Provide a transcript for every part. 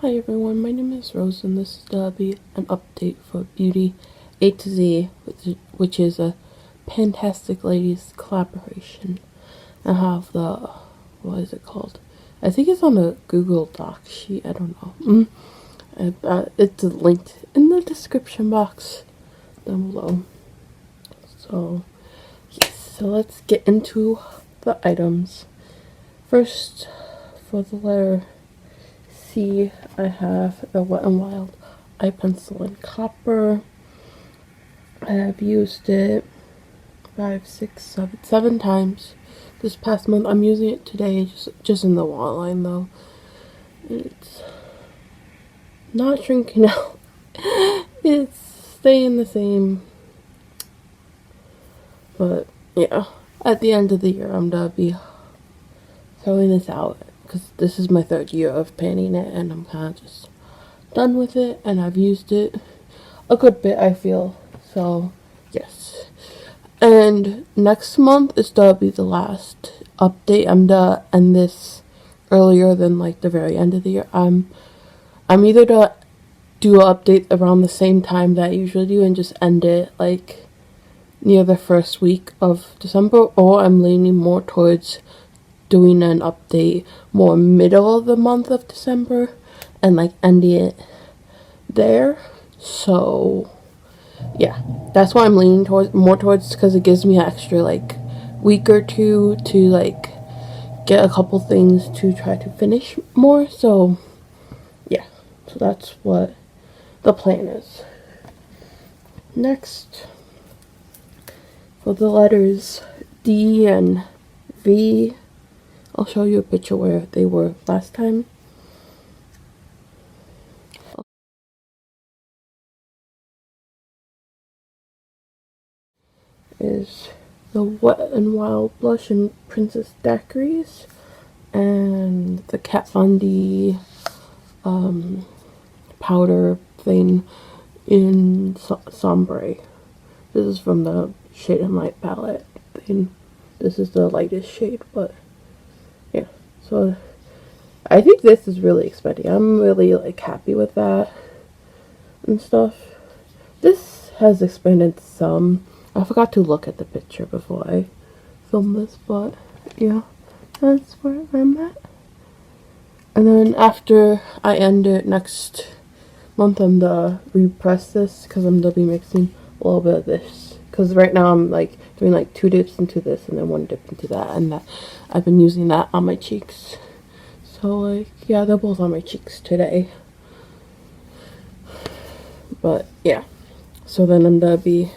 Hi everyone, my name is Rose and this is going to be an update for Beauty A to Z, which is a Fantastic Ladies collaboration. I have the, what is it called? I think it's on the Google Doc sheet, I don't know. It's linked in the description box down below. So, yes, so let's get into the items. First, for the letter C, I have the Wet n Wild eye pencil in copper. I have used it 7 times this past month. I'm using it today, just in the waterline though. It's not shrinking out. It's staying the same. But yeah, at the end of the year, I'm gonna be throwing this out because this is my 3rd year of painting it, and I'm kind of just done with it. And I've used it a good bit, I feel. So yes. And next month is gonna be the last update. I'm gonna end this earlier than like the very end of the year. I'm either gonna do an update around the same time that I usually do and just end it like near the first week of December, or I'm leaning more towards doing an update more middle of the month of December and like ending it there. So yeah, that's why I'm leaning more towards, because it gives me an extra like week or two to like get a couple things to try to finish more. So yeah, so that's what the plan is. Next, for the letters D and V, I'll show you a picture where they were last time. Is the Wet n Wild blush in Princess Daiquiris and the Kat Von D powder thing in Sombre. This is from the Shade and Light palette thing. This is the lightest shade, but yeah. So I think this is really expensive. I'm really like happy with that and stuff. This has expanded some. I forgot to look at the picture before I filmed this, but yeah, that's where I'm at. And then after I end it next month, I'm gonna repress this because I'm gonna be mixing a little bit of this. Because right now I'm like doing like 2 dips into this and then 1 dip into that, and that I've been using that on my cheeks. So like, yeah, they're both on my cheeks today. But yeah, so then I'm gonna be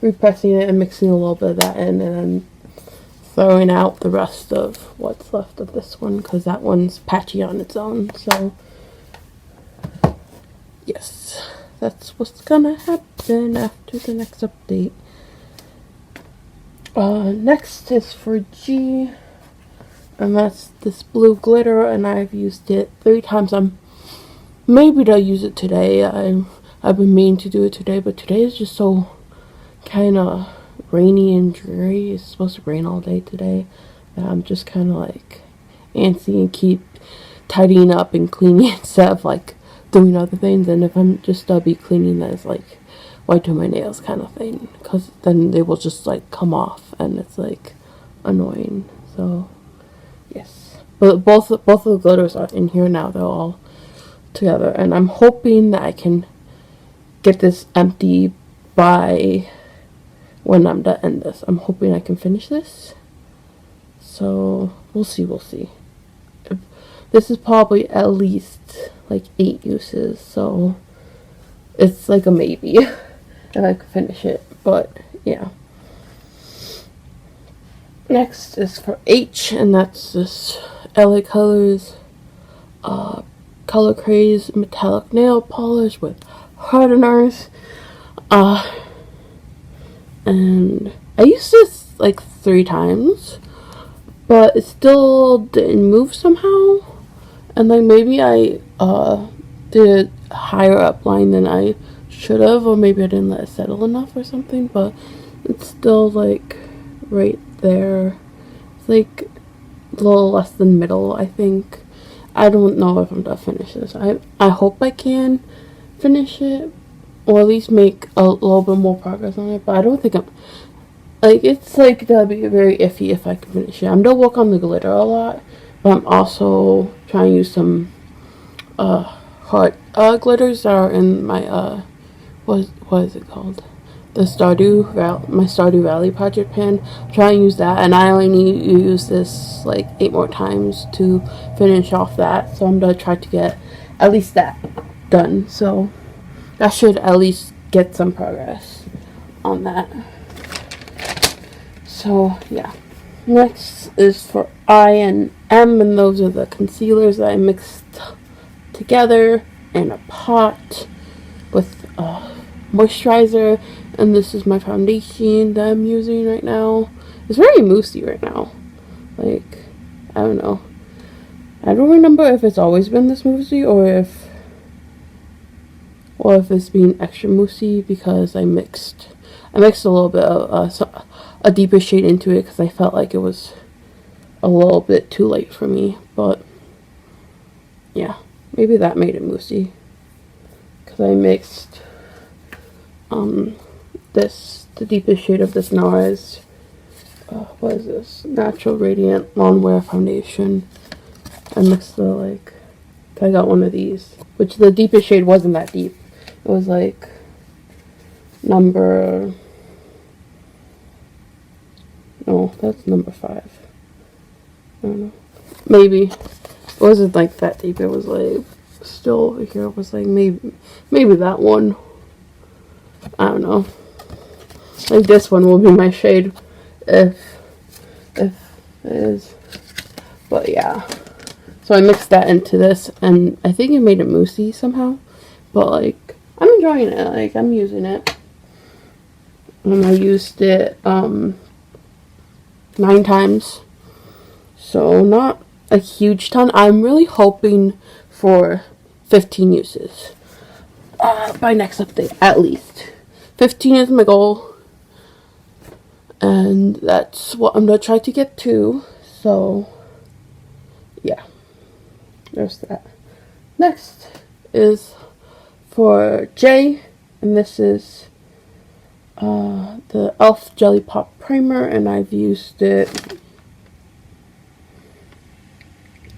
repressing it and mixing a little bit of that in, and then throwing out the rest of what's left of this one because that one's patchy on its own. So yes, that's what's gonna happen after the next update. Next is for G, and that's this blue glitter, and I've used it 3 times. Maybe I'll use it today. I've been meaning to do it today, but today is just so kind of rainy and dreary. It's supposed to rain all day today, and I'm just kind of like antsy and keep tidying up and cleaning instead of like doing other things. And if I'm just be cleaning, that's like white to my nails kind of thing, because then they will just like come off and it's like annoying. So yes, but both of the glitters are in here now. They're all together, and I'm hoping that I can get this empty by when I'm done end this. I'm hoping I can finish this. So we'll see. This is probably at least like 8 uses, so it's like a maybe if I could finish it. But yeah. Next is for H, and that's this LA Colors Color Craze metallic nail polish with hardeners. And I used this like 3 times, but it still didn't move somehow. And like maybe I did a higher up line than I should have, or maybe I didn't let it settle enough or something, but it's still like right there. It's like a little less than middle, I think. I don't know if I'm gonna finish this. I hope I can finish it, or at least make a little bit more progress on it, but I don't think I'm, like, it's like gonna be very iffy if I can finish it. I'm gonna work on the glitter a lot, but I'm also trying to use some heart glitters that are in my what is it called? The my Stardew Valley project pan. I'm trying to use that, and I only need to use this like 8 more times to finish off that. So I'm gonna try to get at least that done. So that should at least get some progress on that. So yeah. Next is for I and M, and those are the concealers that I mixed together in a pot with moisturizer, and this is my foundation that I'm using right now. It's very moussey right now. Like, I don't know. I don't remember if it's always been this moussey or if it's being extra moussey because I mixed a little bit of a deeper shade into it because I felt like it was a little bit too light for me. But yeah, maybe that made it moussey because I mixed the deepest shade of this NARS, what is this, Natural Radiant Longwear Foundation. I mixed I got one of these, which the deepest shade wasn't that deep. It was like number, no, that's number 5. I don't know, maybe it wasn't like that deep. It was like still over here. It was like maybe that one. I don't know. Like this one will be my shade if it is. But yeah. So I mixed that into this, and I think it made it moussey somehow. But like, I'm enjoying it. Like, I'm using it. And I used it 9 times. So not a huge ton. I'm really hoping for 15 uses by next update, at least. 15 is my goal, and that's what I'm gonna try to get to. So yeah, there's that. Next is for J, and this is the e.l.f. Jellypop primer, and I've used it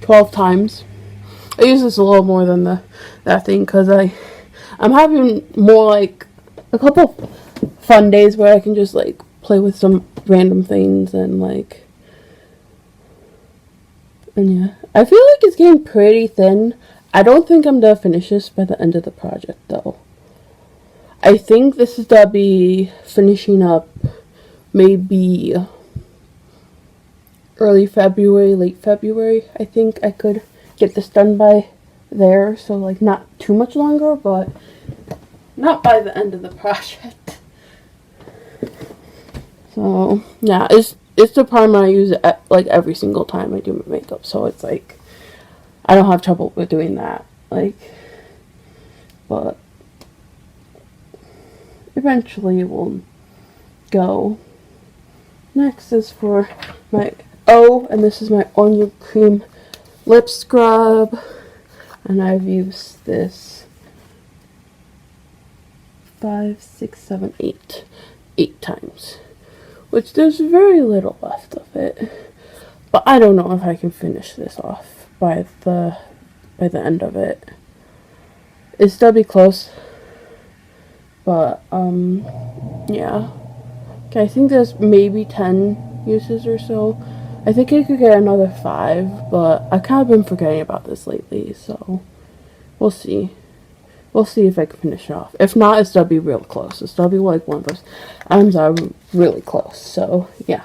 12 times. I use this a little more than that thing because I'm having more like a couple fun days where I can just like play with some random things and yeah. I feel like it's getting pretty thin. I don't think I'm gonna finish this by the end of the project though. I think this is gonna be finishing up maybe early February, late February. I think I could get this done by there, so like not too much longer, but not by the end of the project. So yeah, it's the primer I use like every single time I do my makeup, so it's like I don't have trouble with doing that. Like, but eventually it will go. Next is for my O, and this is my onion cream lip scrub, and I've used this 5, 6, 7, 8 times, which there's very little left of it, but I don't know if I can finish this off by the end of it. It's still be close, but yeah. Okay, I think there's maybe 10 uses or so. I think I could get another 5, but I've kind of been forgetting about this lately, so we'll see. We'll see if I can finish it off. If not, it's still be real close. It's still be like one of those items that are really close. So yeah.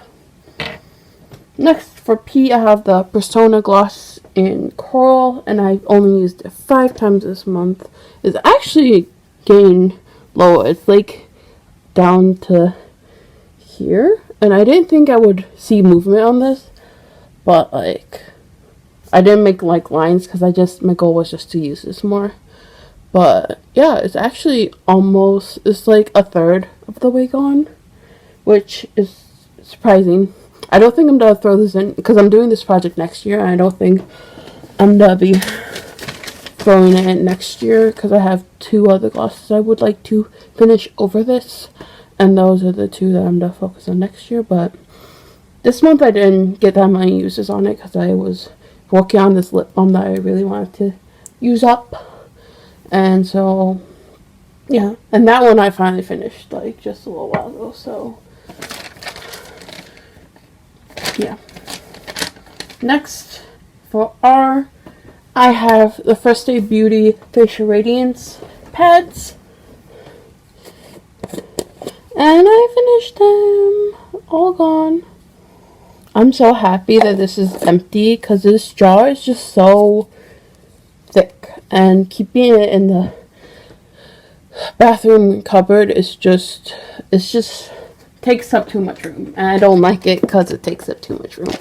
Next for P, I have the Persona gloss in coral, and I've only used it 5 times this month. It's actually getting lower. It's like down to here, and I didn't think I would see movement on this, but like I didn't make like lines because my goal was just to use this more. But yeah, it's actually almost, it's like a third of the way gone, which is surprising. I don't think I'm gonna throw this in because I'm doing this project next year, and I don't think I'm gonna be throwing it in next year because I have 2 other glosses I would like to finish over this, and those are the 2 that I'm gonna focus on next year. But this month I didn't get that many uses on it because I was working on this lip balm that I really wanted to use up, and so yeah, and that one I finally finished like just a little while ago. So yeah. Next, for R, I have the First Day Beauty Facial Radiance pads. And I finished them. All gone. I'm so happy that this is empty because this jar is just so thick. And keeping it in the bathroom cupboard is just takes up too much room. And I don't like it because it takes up too much room.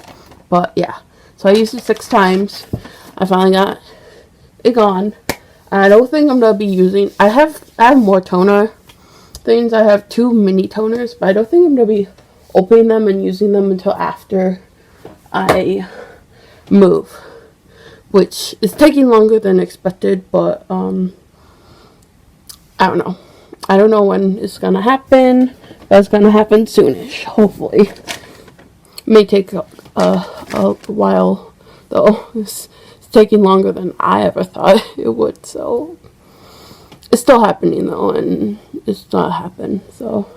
But yeah. So I used it 6 times. I finally got it gone. I don't think I'm gonna be using. I have more toner things. I have 2 mini toners, but I don't think I'm gonna be opening them and using them until after I move, which is taking longer than expected. But I don't know. I don't know when it's gonna happen, but it's gonna happen soonish, hopefully. May take a while though. It's taking longer than I ever thought it would, so it's still happening though, and it's not happened. So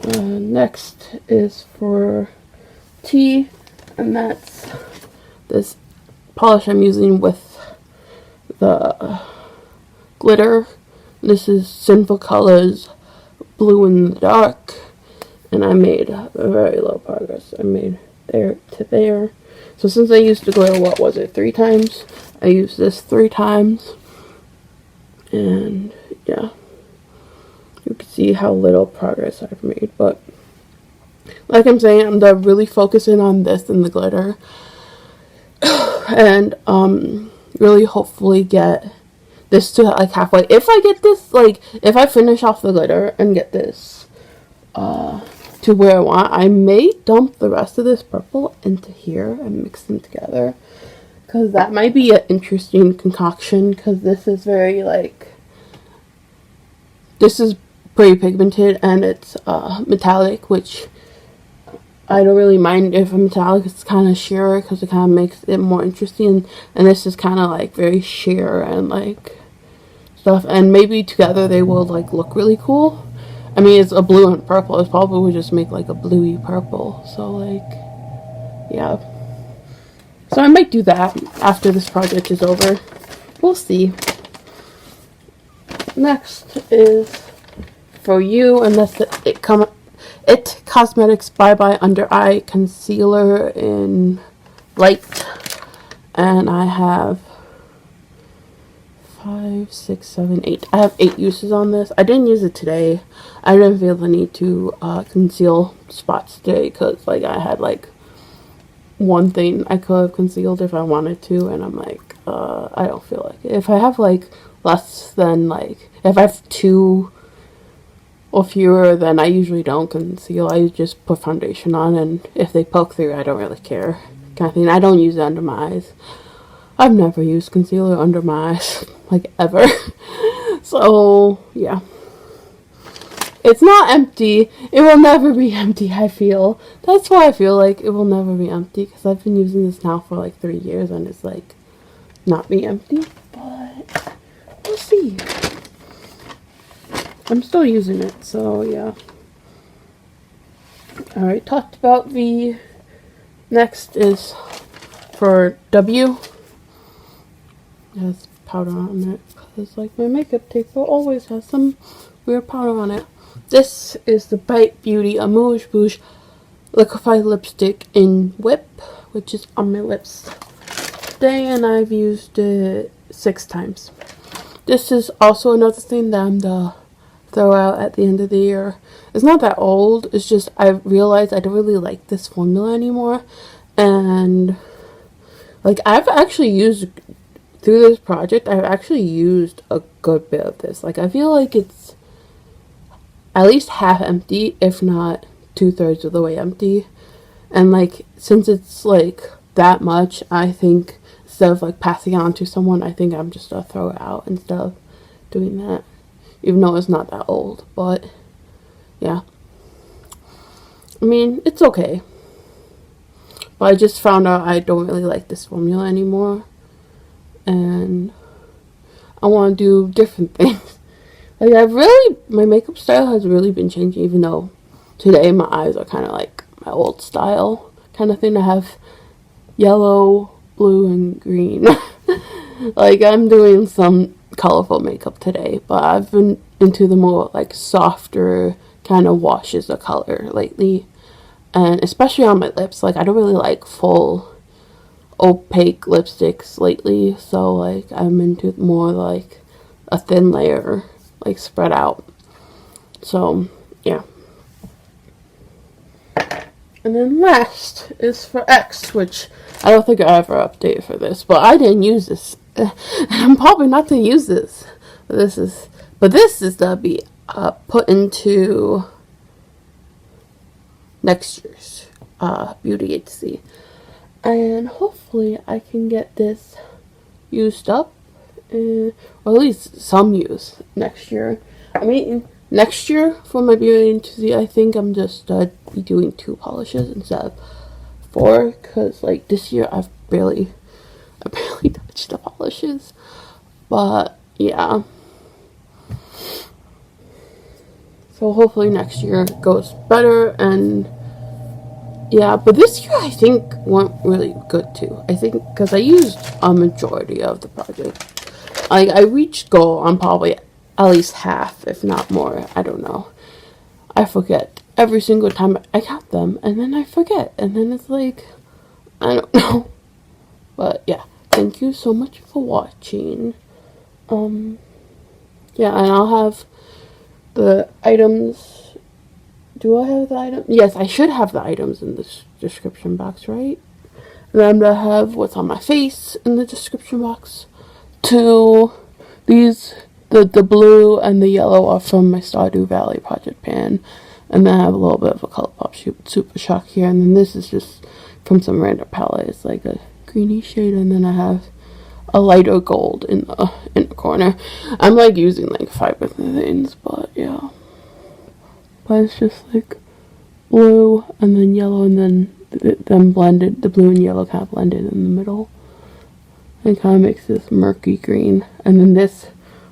next is for T, and that's this polish I'm using with the glitter. This is Sinful Colors Blue in the Dark, and I made very low progress. I made there to there. So since I used the glitter, what was it, 3 times? I used this 3 times, and yeah, you can see how little progress I've made. But like I'm saying, I'm really focusing on this and the glitter, and really hopefully get this to like halfway. If I get this, like if I finish off the glitter and get this to where I want, I may dump the rest of this purple into here and mix them together, because that might be an interesting concoction, because this is very like, this is pretty pigmented and it's metallic, which I don't really mind if I'm metallic. It's kind of sheerer because it kind of makes it more interesting, and this is kind of like very sheer and like stuff, and maybe together they will like look really cool. I mean, it's a blue and purple. It probably would just make like a bluey purple. So like, yeah. So I might do that after this project is over. We'll see. Next is for you, and that's the It Cosmetics Bye Bye Under Eye Concealer in Light. And I have 5, 6, 7, 8. I have 8 uses on this. I didn't use it today. I didn't feel the need to conceal spots today, because like I had like one thing I could have concealed if I wanted to, and I'm like, I don't feel like it. If I have like less than like, if I have 2 or fewer, then I usually don't conceal. I just put foundation on, and if they poke through, I don't really care, kind of thing. I don't use it under my eyes. I've never used concealer under my eyes, like ever. So yeah, it's not empty. It will never be empty, I feel. That's why I feel like it will never be empty, because I've been using this now for like 3 years, and it's like not be empty, but we'll see. I'm still using it, so yeah. Alright, talked about V. Next is for W. It has powder on it, because like my makeup tape always has some weird powder on it. This is the Bite Beauty Amuse Bouche Liquefied Lipstick in Whip, which is on my lips today, and I've used it 6 times. This is also another thing that I'm gonna throw out at the end of the year. It's not that old, it's just I realized I don't really like this formula anymore, and like I've actually used, through this project, I've actually used a good bit of this. Like I feel like it's at least half empty, if not 2/3 of the way empty, And like, since it's like that much, I think instead of like passing it on to someone, I think I'm just gonna throw it out instead of doing that. Even though it's not that old, but yeah. I mean, it's okay. But I just found out I don't really like this formula anymore. And I want to do different things. Like, my makeup style has really been changing, even though today my eyes are kind of like my old style kind of thing. I have yellow, blue, and green. Like, I'm doing some colorful makeup today, but I've been into the more like softer kind of washes of color lately. And especially on my lips, like, I don't really like full opaque lipsticks lately, so like I'm into more like a thin layer, like spread out. So yeah. And then last is for X, which I don't think I ever updated for this, but I didn't use this. I'm probably not going to use this. This is to be put into next year's Beauty HC. And hopefully I can get this used up, or at least some use next year. I mean, next year for my Beauty HC, I think I'm just be doing 2 polishes instead of 4, because like this year I barely touched the polishes. But yeah. So hopefully next year goes better. And yeah, but this year I think went really good too. I think because I used a majority of the project. Like, I reached goal on probably at least half, if not more. I don't know. I forget every single time I got them, and then I forget, and then it's like, I don't know. But yeah, thank you so much for watching. Yeah, and I'll have the items. Do I have the item? Yes, I should have the items in this description box, right? And I'm gonna have what's on my face in the description box. The blue and the yellow are from my Stardew Valley project pan. And then I have a little bit of a ColourPop Super Shock here. And then this is just from some random palette. It's like a greeny shade. And then I have a lighter gold in the corner. I'm like using like 5 different things, but yeah. But it's just like blue and then yellow and then blended. The blue and yellow kind of blended in the middle. And kind of makes this murky green. And then this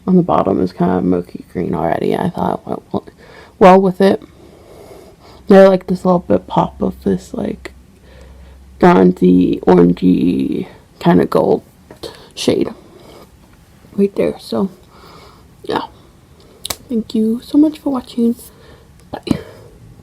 on the bottom is kind of murky green already. I thought it went well with it. I like this little bit pop of this like bronzy, orangey kind of gold shade right there. So yeah, thank you so much for watching. Bye.